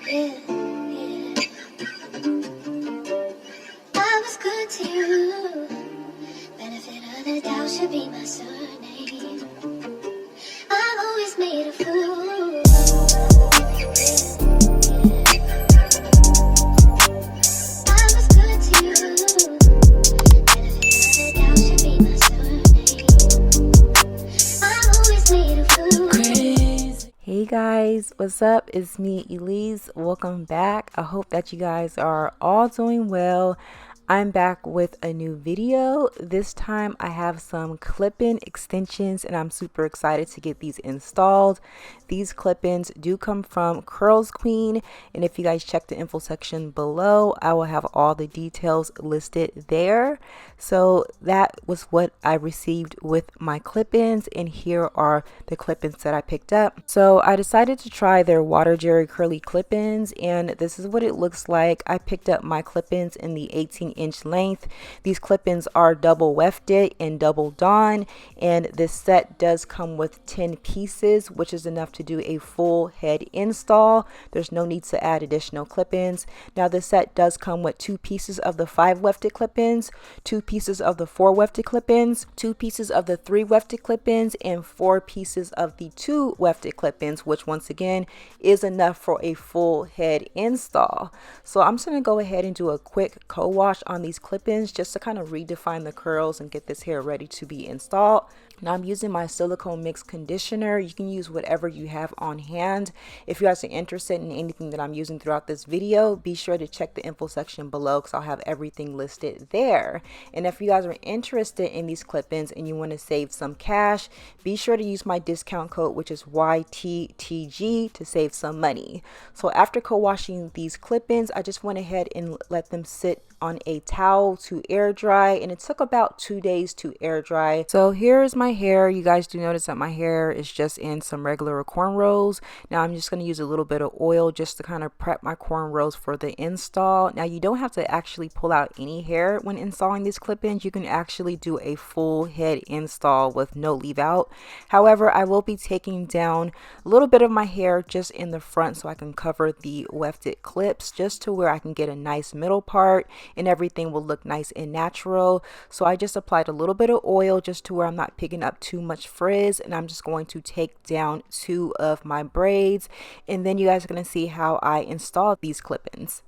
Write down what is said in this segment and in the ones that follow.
Yeah, yeah. I was good to you. Benefit of the doubt should be my surname. I've always made a fool. I was good to you. Benefit of the doubt should be my surname. I've always made a fool. Crazy. Hey guys, what's up? It's me, Elise. Welcome back. I hope that you guys are all doing well. I'm back with a new video. This time I have some clip-in extensions and I'm super excited to get these installed. These clip-ins do come from Curlsqueen, and if you guys check the info section below, I will have all the details listed there. So that was what I received with my clip-ins, and here are the clip-ins that I picked up. So I decided to try their water jerry curly clip-ins, and this is what it looks like. I picked up my clip-ins in the 18-inch length. These clip-ins are double wefted and double dawn, and this set does come with 10 pieces, which is enough to do a full head install. There's no need to add additional clip-ins. Now this set does come with 2 pieces of the 5 wefted clip-ins, 2 pieces of the 4 wefted clip-ins, 2 pieces of the 3 wefted clip-ins, and 4 pieces of the 2 wefted clip-ins, which once again is enough for a full head install. So I'm just going to go ahead and do a quick co-wash on these clip-ins just to kind of redefine the curls and get this hair ready to be installed. Now I'm using my silicone mix conditioner. You can use whatever you have on hand. If you guys are interested in anything that I'm using throughout this video, be sure to check the info section below because I'll have everything listed there. And if you guys are interested in these clip-ins and you want to save some cash, be sure to use my discount code, which is YTTG, to save some money. So after co-washing these clip-ins, I just went ahead and let them sit on a towel to air dry, and it took about 2 days to air dry. So here's my hair. You guys do notice that my hair is just in some regular cornrows. Now I'm just going to use a little bit of oil just to kind of prep my cornrows for the install. Now you don't have to actually pull out any hair when installing these clip-ins. You can actually do a full head install with no leave out. However, I will be taking down a little bit of my hair just in the front so I can cover the wefted clips just to where I can get a nice middle part and everything will look nice and natural. So I just applied a little bit of oil just to where I'm not picking up too much frizz, and I'm just going to take down 2 of my braids, and then you guys are going to see how I install these clip-ins.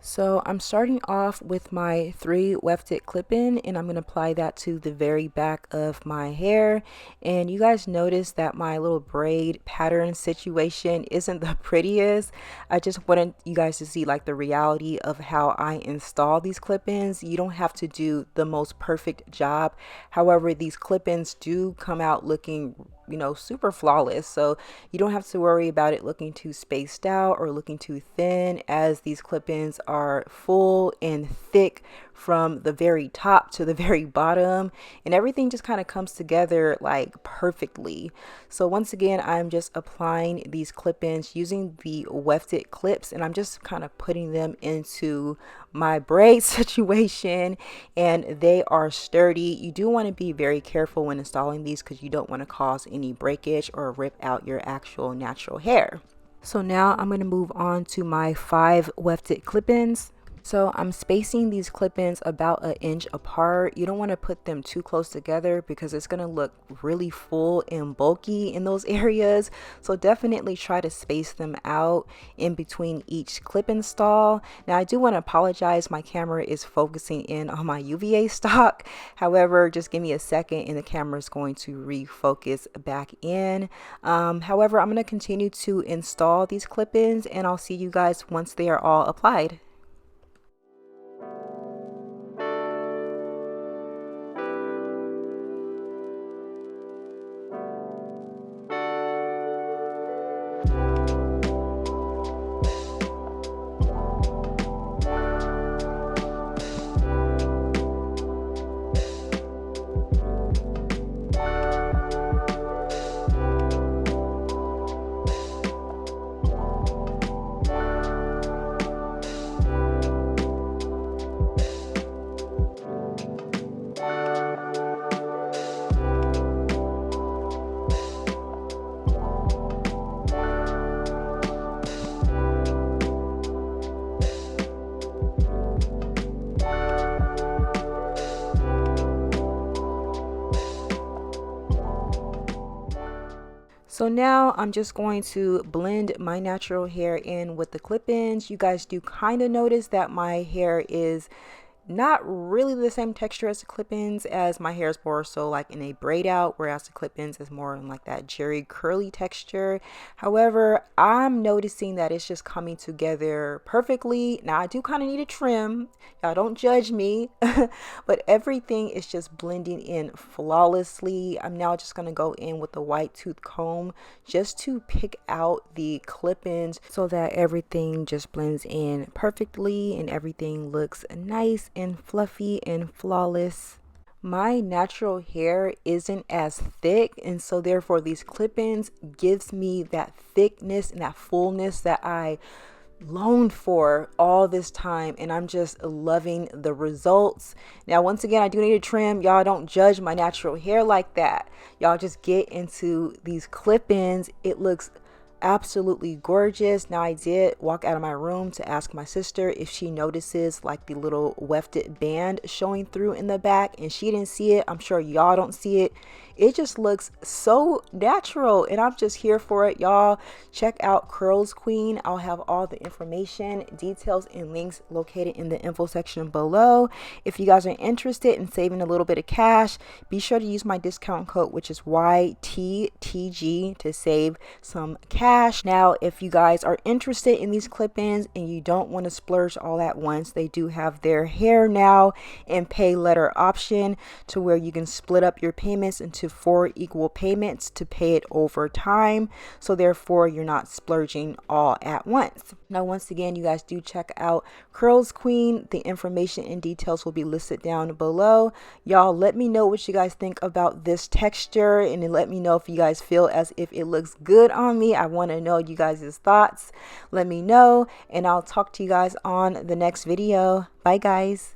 So I'm starting off with my 3 wefted clip-in, and I'm going to apply that to the very back of my hair. And you guys notice that my little braid pattern situation isn't the prettiest. I just wanted you guys to see like the reality of how I install these clip-ins. You don't have to do the most perfect job. However, these clip-ins do come out looking, you know, super flawless, so you don't have to worry about it looking too spaced out or looking too thin, as these clip-ins are full and thick from the very top to the very bottom, and everything just kind of comes together like perfectly. So once again, I'm just applying these clip-ins using the wefted clips, and I'm just kind of putting them into my braid situation, and they are sturdy. You do want to be very careful when installing these because you don't want to cause any breakage or rip out your actual natural hair. So now I'm going to move on to my 5 wefted clip-ins. So I'm spacing these clip-ins about 1 inch apart. You don't want to put them too close together because it's going to look really full and bulky in those areas. So definitely try to space them out in between each clip install. Now I do want to apologize. My camera is focusing in on my UVA stock. However, just give me a second and the camera is going to refocus back in. However, I'm going to continue to install these clip-ins, and I'll see you guys once they are all applied. So now I'm just going to blend my natural hair in with the clip-ins. You guys do kind of notice that my hair is not really the same texture as the clip-ins, as my hair is more so like in a braid out, whereas the clip-ins is more in like that jerry curly texture. However, I'm noticing that it's just coming together perfectly. Now I do kind of need a trim, y'all don't judge me, but everything is just blending in flawlessly. I'm now just going to go in with the white tooth comb just to pick out the clip-ins so that everything just blends in perfectly and everything looks nice and fluffy and flawless. My natural hair isn't as thick, and so therefore these clip-ins gives me that thickness and that fullness that I loaned for all this time, and I'm just loving the results. Now once again, I do need a trim. Y'all don't judge my natural hair like that. Y'all just get into these clip-ins. It looks absolutely gorgeous. Now I did walk out of my room to ask my sister if she notices like the little wefted band showing through in the back, and she didn't see it. I'm sure y'all don't see it. It just looks so natural, and I'm just here for it. Y'all check out Curlsqueen. I'll have all the information, details, and links located in the info section below. If you guys are interested in saving a little bit of cash, be sure to use my discount code, which is YTTG, to save some cash. Now if you guys are interested in these clip-ins and you don't want to splurge all at once, they do have their hair now and pay letter option, to where you can split up your payments into 4 equal payments to pay it over time, so therefore you're not splurging all at once. Now once again, you guys do check out Curlsqueen. The information and details will be listed down below. Y'all let me know what you guys think about this texture, and then let me know if you guys feel as if it looks good on me. I want to know you guys' thoughts. Let me know, and I'll talk to you guys on the next video. Bye guys.